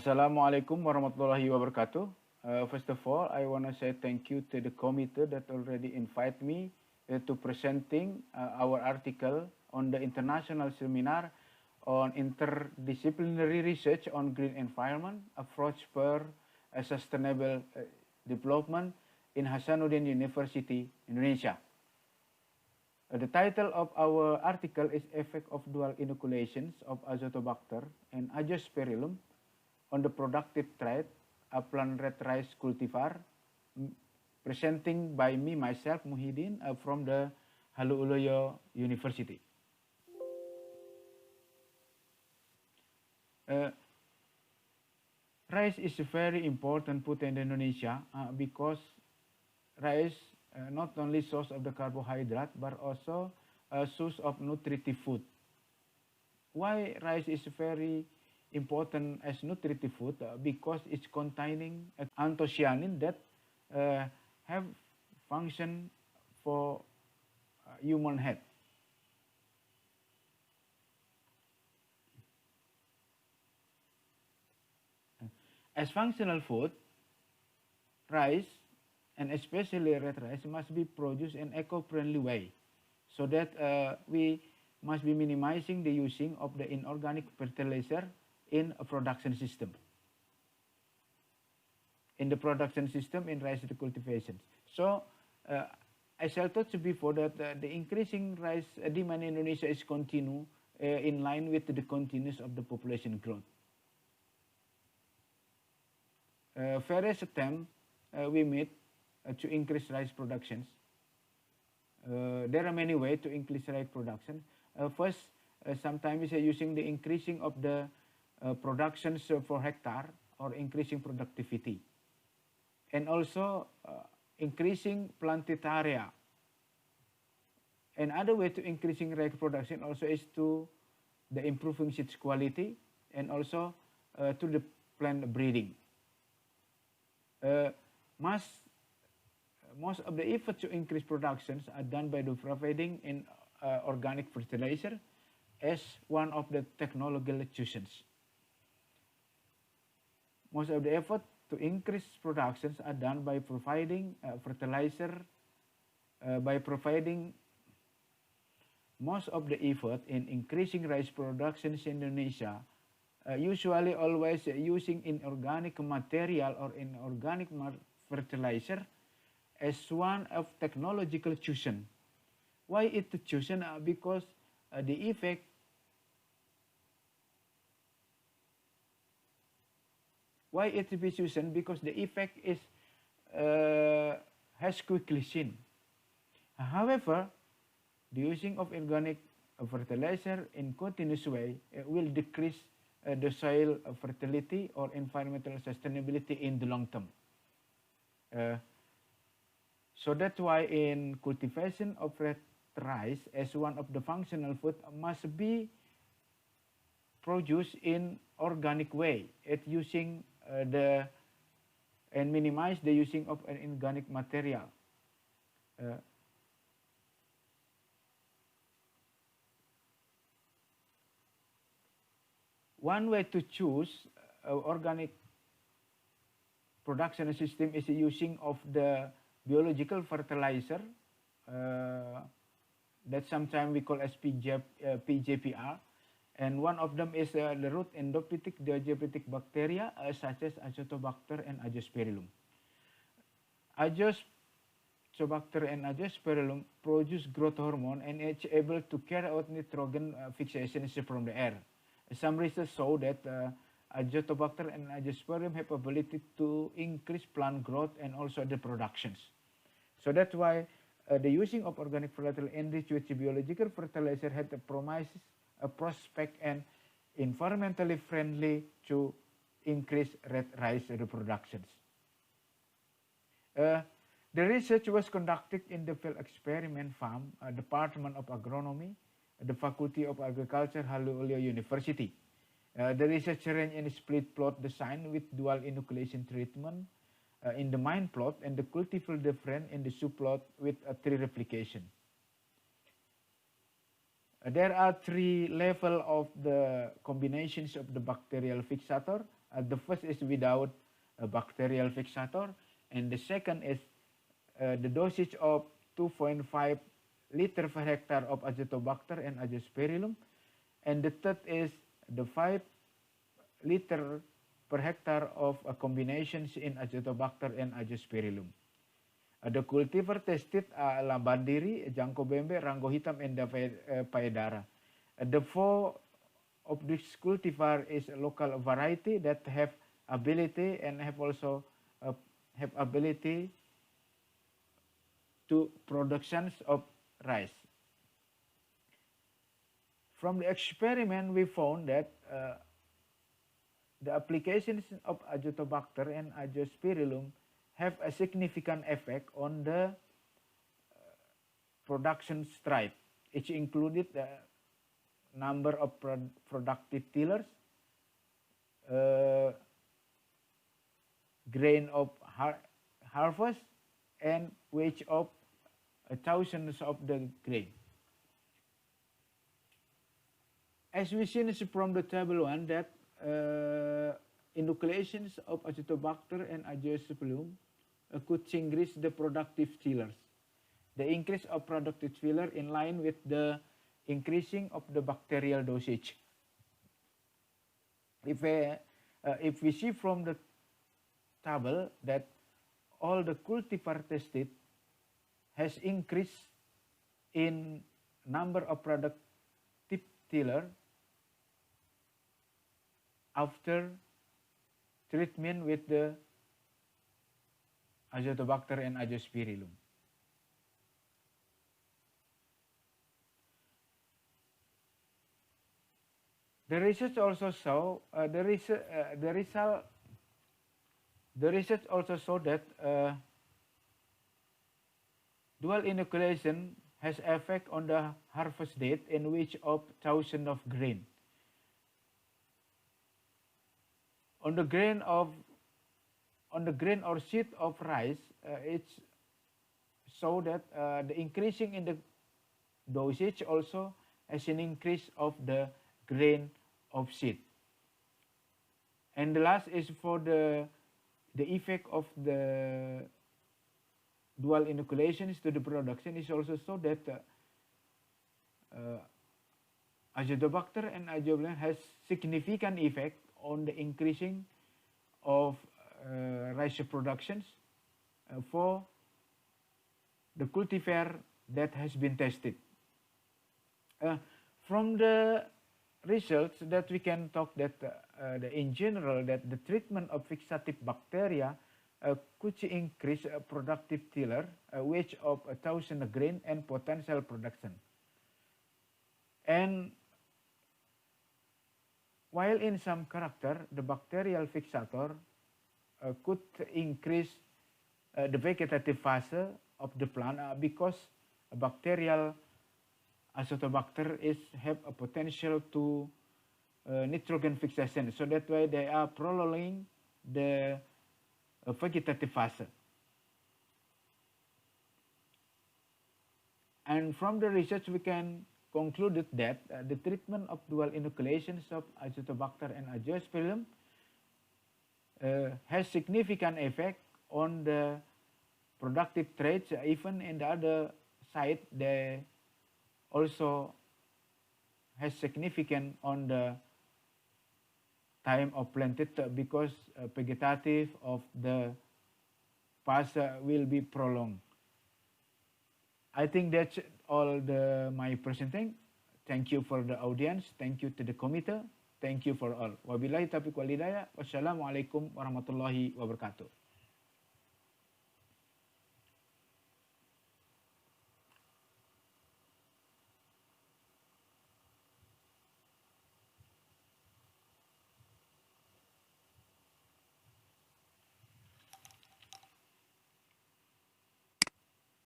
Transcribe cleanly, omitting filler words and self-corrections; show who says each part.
Speaker 1: Assalamualaikum warahmatullahi wabarakatuh. First of all, I want to say thank you to the committee that already invite me to presenting our article on the international seminar on interdisciplinary research on green environment approach for a sustainable development in Hasanuddin University, Indonesia. The title of our article is Effect of Dual Inoculations of Azotobacter and Azospirrilum on the productive trait Upland red rice cultivar, presenting by me myself Muhidin from the Haluoloyo University. Rice is a very important food in Indonesia because rice not only source of the carbohydrate but also a source of nutritive food. Why rice is very important as nutritive food? Because it's containing anthocyanin that have function for human health. As functional food, rice and especially red rice must be produced in eco-friendly way, so that we must be minimizing the using of the inorganic fertilizer in a production system. In the production system in rice cultivation. So, as I told you before that the increasing rice demand in Indonesia is continue in line with the continuous of the population growth. Various attempts we made to increase rice productions. There are many ways to increase rice production. First, sometimes using the increasing of the productions per hectare or increasing productivity, and also increasing planted area. Another way to increasing rice production also is to the improving seeds quality and also to the plant breeding. Most of the effort to increase productions are done by the providing in organic fertilizer as one of the technological choices. Most of the effort to increase productions are done by providing fertilizer, by providing most of the effort in increasing rice productions in Indonesia, usually always using inorganic material or inorganic fertilizer as one of technological chosen. Why it chosen? Because the effect Why it be chosen? Because the effect is has quickly seen. However, the using of organic fertilizer in continuous way will decrease the soil fertility or environmental sustainability in the long term. So that's why in cultivation of red rice as one of the functional food must be produced in organic way. It using and minimize the using of an inorganic material. One way to choose organic production system is using of the biological fertilizer that sometimes we call as PJPR. And one of them is the root endophytic diabetic bacteria such as Azotobacter and Azospirrilum. Azotobacter and Azospirrilum produce growth hormone and it's able to carry out nitrogen fixations from the air. Some research show that Azotobacter and Azospirillum have ability to increase plant growth and also the productions. So that's why the using of organic fertilizer enriched with biological fertilizer had the promises, a prospect and environmentally friendly to increase red rice reproductions. The research was conducted in the field experiment farm, Department of Agronomy, the Faculty of Agriculture, Haluoleo University. The research ran in a split plot design with dual inoculation treatment in the main plot and the cultivar different in the subplot with a tree replication. There are three levels of the combinations of the bacterial fixator The first is without a bacterial fixator, and the second is the dosage of 2.5 liter per hectare of Azotobacter and Azospirrilum, and the third is the 5 liter per hectare of combinations in Azotobacter and Azospirillum. The cultivar tested adalah Bandiri, Jangko Bembe, Rango Hitam, and Paedara. The four of this cultivar is a local variety that have ability and have also have ability to productions of rice. From the experiment, we found that the applications of Azotobacter and Azospirillum have a significant effect on the production stripe. It included the number of productive tillers, grain of harvest, and weight of thousands of the grain. As we seen from the table 1 that inoculations of Azotobacter and Azospirillum could increase the productive tillers. The increase of productive tiller in line with the increasing of the bacterial dosage. If we see from the table that all the cultivar tested has increased in number of productive tiller after treatment with the Azotobacter and Azospirillum. The research also show the research also showed that dual inoculation has effect on the harvest date and weight of thousands of grain. On the grain or seed of rice, it's so that the increasing in the dosage also has an increase of the grain of seed. And the last is for the effect of the dual inoculations to the production is also so that Azotobacter and Azospirillum has significant effect on the increasing of rice productions for the cultivar that has been tested. From the results that we can talk that in general that the treatment of fixative bacteria could increase productive tiller, weight of 1,000 grain and potential production. And while in some character, the bacterial fixator could increase the vegetative phase of the plant because a bacterial Azotobacter have a potential to nitrogen fixation, so that way they are prolonging the vegetative phase. And from the research we can conclude that the treatment of dual inoculations of Azotobacter and Azospirillum has significant effect on the productive traits. Even in the other side, they also has significant on the time of planted because vegetative of the phase will be prolonged. I think that's all my presenting. Thank you for the audience. Thank you to the committee. Thank you for all. Wabillahi taufiq wal hidayah. Wassalamualaikum warahmatullahi wabarakatuh.